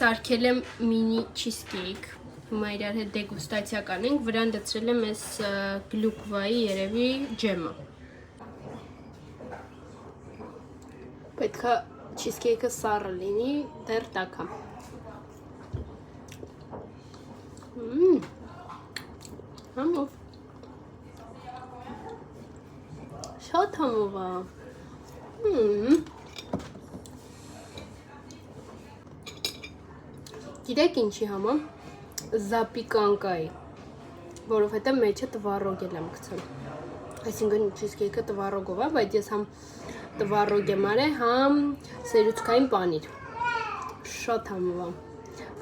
Սարքել եմ մինի չիզքեյք, հիմա իրար հետ դեգուստացիա կանենք, վրան դցրել եմ այս գլուկվայի երևի ջեմը։ Պետք է չիզքեյքը սառը լինի, դեռ տաք է։ Համով։ Շատ համով է։ Գիտեք ինչի համա, զապիկանկայի, որովհետև մեջը տվառոգել եմ գցել, այսինքն չիզքեյքը տվառոգով է, բայց ես համ տվառոգ եմ արել, համ սերուցքային պանիր, շատ համով է,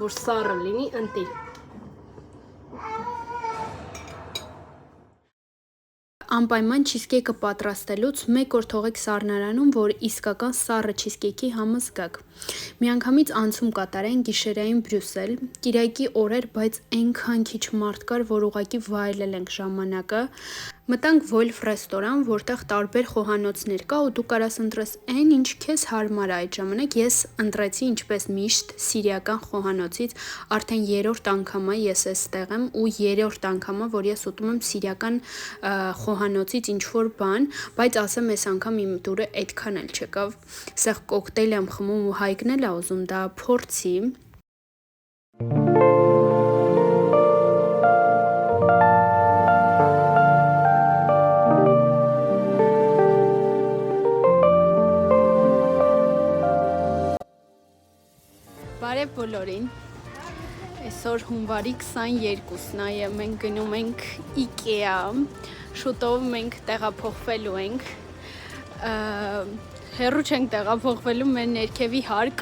որ սառը լինի ընտիր։ Անպայման չիզքեյքը պատրաստելուց 1 օր թողեք սառնարանում, որ իսկական սառը չիզքեյքի համը զգաք։ Միանգամից անցում կատարեն գիշերային Բրյուսել, կիրակի օրեր, բայց այնքան քիչ մարդ կար, որ ուղղակի վայելել ենք ժամանակը։ Մտանք Wolf ռեստորան, որտեղ տարբեր խոհանոցներ կա ու դու կարաս ընտրես այն, ինչ քեզ հարմար է այդ ժամանակ։ Ես ընտրեցի ինչպես միշտ սիրիական խոհանոցից, արդեն 3-րդ անգամը ես էստեղ եմ ու 3-րդ անգամը, որ ես ուտում եմ սիրիական խոհանոցից ինչ-որ բան, բայց ասեմ այս անգամ իմ դուրը այդքան էլ չեկավ։ Սեղ կոկտեյլ եմ խմում ու Հայկն էլ է ուզում դա փորձի։ Բարև բոլորին, այսօր հունվարի 22-ն է, մենք գնում ենք IKEA, շուտով մենք տեղափոխվելու ենք, հեռու չենք տեղափոխվելու, մեր ներքևի հարկ,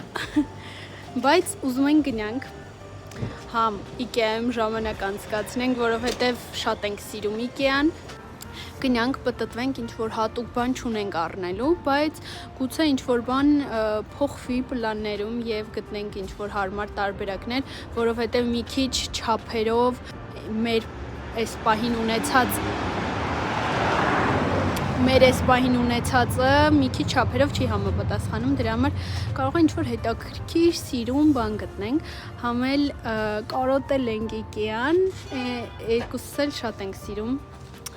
բայց ուզում ենք գնանք, համ IKEA-ում ժամանակ անցկացնենք, որովհետև շատ ենք սիրում IKEA-ն, գնանք պտտվենք, ինչ-որ հատուկ բան չունենք առնելու, բայց գուցե ինչ-որ բան փոխվի պլաններում և գտնենք ինչ-որ հարմար տարբերակներ, որովհետև մի քիչ չափերով մեր այս պահին ունեցածը մի քիչ չափերով չի համապատասխանում, դրա համար կարող է ինչ-որ հետաքրքիր սիրուն բան գտնենք, համ էլ կարոտել ենք IKEA-ն, երկուսս էլ շատ ենք սիրում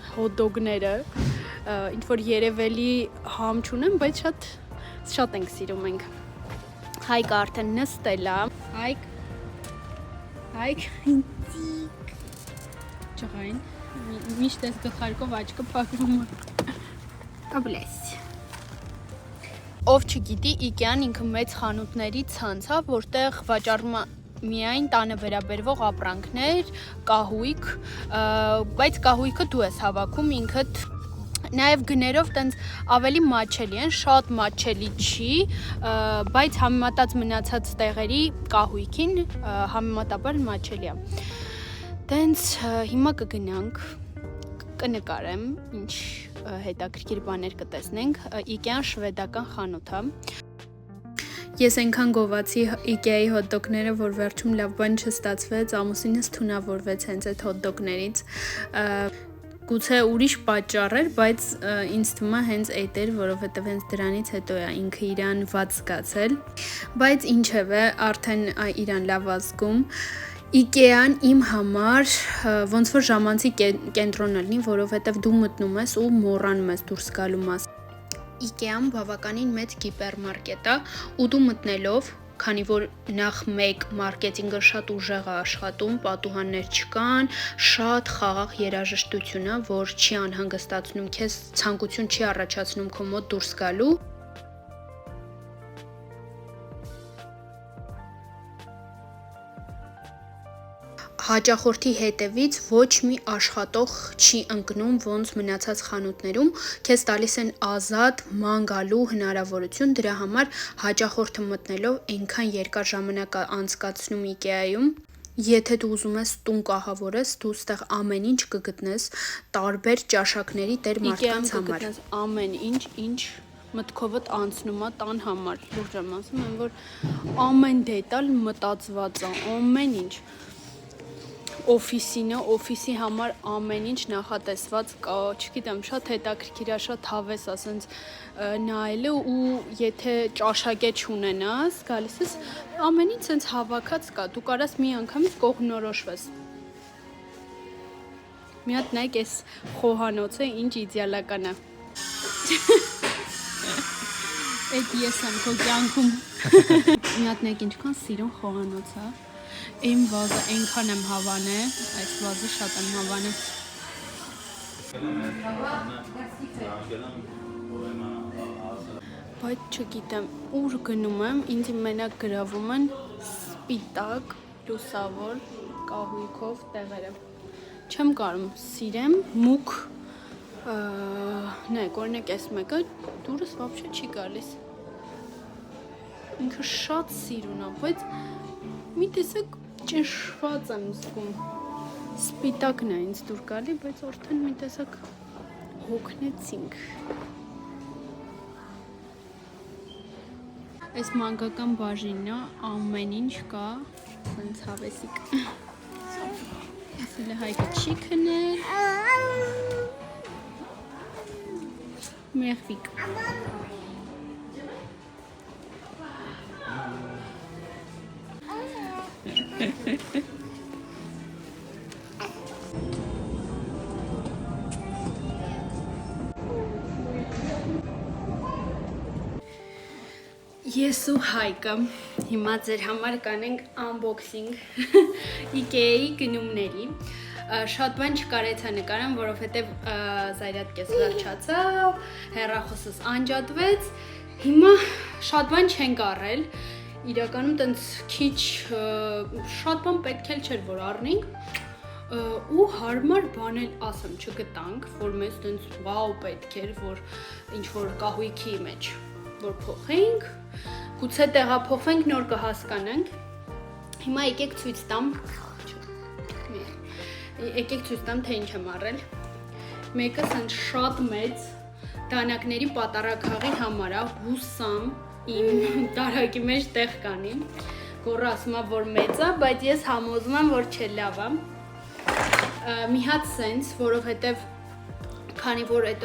հոթդոգները, ինչ-որ երևելի համ չունեմ, բայց շատ ենք սիրում ենք։ Հայկը արդեն նստել է, Հայկ, ինձիկ, ջղային, միշտ ես գխարկով աչկը պակվում է, աբլես։ Ով չգիտի, IKEA-ն ինքը մեծ խանութների ցանց է, որտեղ վաճառվում է միայն տանը վերաբերվող ապրանքներ, կահույք, բայց կահույքը դու ես հավաքում ինքդ, նաև գներով տենց ավելի մատչելի են, շատ մատչելի չի, բայց համեմատած մնացած տեղերի կահույքին համեմատաբար մատչելի է։ Տենց հիմա կգնանք, կնկարեմ, ինչ հետաքրքիր բաներ կտեսնենք, IKEA-ն շվեդական խանութ է։ Ես այնքան գովացի IKEA-ի հոթդոգները, որ վերջում լավ բան չստացվեց, ամուսինս թունավորվեց հենց այդ հոթդոգներից։ Գուցե ուրիշ պատճառ էր, բայց ինձ թվում է հենց այդ էր, որովհետև հենց դրանից հետո է ինքը իրան վատ զգացել, բայց ինչևէ, արդեն իրան լավ ազգում։ IKEA-ն իմ համար ոնց որ ժամանցի կենտրոնը լինի, որովհետև դու մտնում ես ու մոռանում ես դուրս գալու մասը։ IKEA-ն բավականին մեծ հիպերմարկետ է ու դու մտնելով, քանի որ նախ մեկ մարքեթինգը շատ ուժեղ է աշխատում, պատուհաններ չկան, շատ խաղաղ երաժշտություն է, որ չի անհանգստացնում քեզ, ցանկություն չի առաջացնում քո մոտ դուրս գալու։ Հաճախորդի հետևից ոչ մի աշխատող չի ընկնում ոնց մնացած խանութներում, քեզ տալիս են ազատ ման գալու հնարավորություն, դրա համար հաճախորդը մտնելով այնքան երկար ժամանակ անցկացնում IKEA-ում, եթե դու ուզում ես տուն կահավորես, դու ստեղ ամեն ինչ կգտնես, տարբեր ճաշակների տեր մարդկանց համար։ IKEA-ում կգտնես ամեն ինչ, ինչ մտքովդ անցնում է տան համար, լուրջ եմ ասում, որ ամեն դետալ մտածված է, ամեն ինչ։ օֆիսի համար ամեն ինչ նախատեսված կա, չգիտեմ, շատ հետաքրքիր է, շատ հավես է ասենց նայելը ու եթե ճաշակետ չունենաս, գալիս ես ամեն ինչ սենց հավաքած կա, դու կարաս մի անգամից կողմնորոշվես։ Մի հատ նայեք այս խոհանոցը ինչ իդեալական է։ Այդ ես եմ քո կյանքում։ Մի հատ նայեք ինչքան սիրուն խոհանոց է։ Իմ վազը այնքան եմ հավանե, այս վազը շատ եմ հավանե։ Բայց չգիտեմ, ուր գնում եմ, ինձ մենակ գրավում են սպիտակ, լուսավոր, կահույքով տեղերը։ Չեմ կարում սիրեմ, մուկ, նայեք, օրինակ այս մեկը դուրս վաբշե չի գալիս։ Ինքը շատ սիրուն է, բայց մի տեսակ ճնշված եմ զգում։ Սպիտակն է ինձ դուր գալի, բայց արդեն մի տեսակ հոգնեցինք։ Այս մանկական բաժինն է, ամեն ինչ կա, սենց հավեսիկ։ Ասել է Հայկը չի քնել։ Մեղվիկ։ Ես ու Հայկը հիմա ձեր համար կանենք unboxing IKEA-ի գնումների։ Շատ բան չկարեցա նկարեմ, որովհետև զայրատկես վերջացավ, հեռախոսս անջատվեց։ Հիմա շատ բան չենք առել։ Իրականում տենց քիչ շատ բան պետք էլ չէր որ առնենք ու հարմար բան էլ ասեմ չգտանք, որ մեզ տենց վաու պետք էր, որ ինչ որ կահույքի մեջ որ փոխենք, գուցե տեղափոխվենք, նոր կհասկանանք։ Հիմա եկեք ցույց տամ, թե ինչ եմ առել։ Մեկը սենց շատ մեծ դանակների պատարագաղի համար է, հուսամ իմ տարակի մեջ տեղ կանի։ Գոռը ասում է, որ մեծ է, բայց ես համոզում եմ, որ չէ լավ է։ Մի հատ սենց, որովհետև քանի որ այդ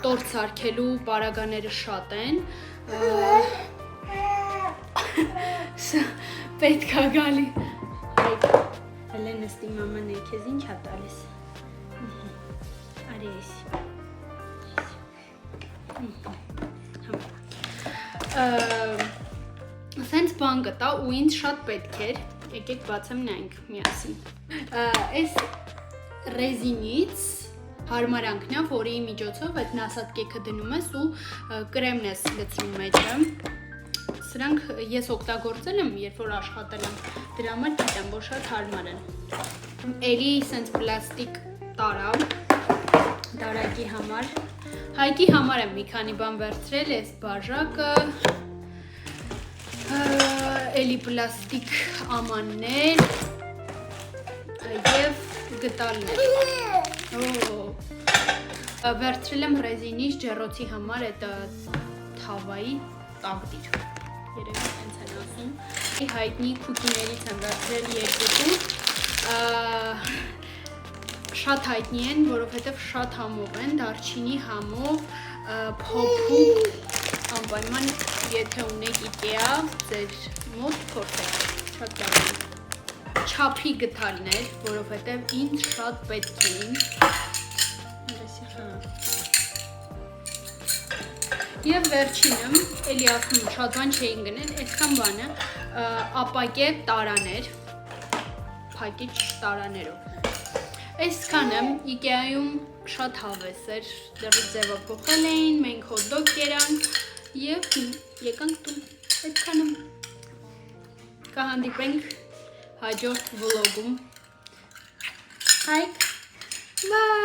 տորտ սարքելու պարագաները շատ են, պետք է գալի։ Հələ նստի մաման է քեզ ինչ է տալիս։ Արի էս։ Սենց բան գտա ու ինձ շատ պետք էր, եկեք բացեմ նայենք միասին։ Այս ռեզինից հարմարանքն է, որի միջոցով այդ նասատկեքը դնում ես ու կրեմն ես լցնում մեջը։ Սրանք ես օգտագործել եմ, երբ որ աշխատել եմ, դրա համար գիտեմ, որ շատ հարմար են։ Էլի սենց պլաստիկ տարավ, դարակի համար։ Հայկի համար եմ մի քանի բան վերցրել, այս բաժակը, էլի պլաստիկ ամաններ և գտալներ։ Վերցրել եմ ռեզինից ջեռոցի համար այդ թավայի տաղդիր։ Երևի հենց են ասում։ Հայտնի քուկիներից եմ վերցրել երկու։ Շատ հայտնի են, որովհետև շատ համով են, դարչինի համով, փոփուկ, անպայման եթե ունեք IKEA, ձեր մոտ փորձեք, շատ լավ են։ Չափի գդալներ, որովհետև ինձ շատ պետք էին։ Եվ վերջինը, էլի ասում շատ բան չէին գնել, այսքան բանը ապակե տարաներ, փակիչ տարաներով։ Այսքանը IKEA-ում շատ հավես էր, դեռ ձևափոխել էին, մենք հոտ-դոգ կերանք և եկանք տուն, այդքանը կհանդիպենք հաջորդ վլոգում։ Հայք, բայ!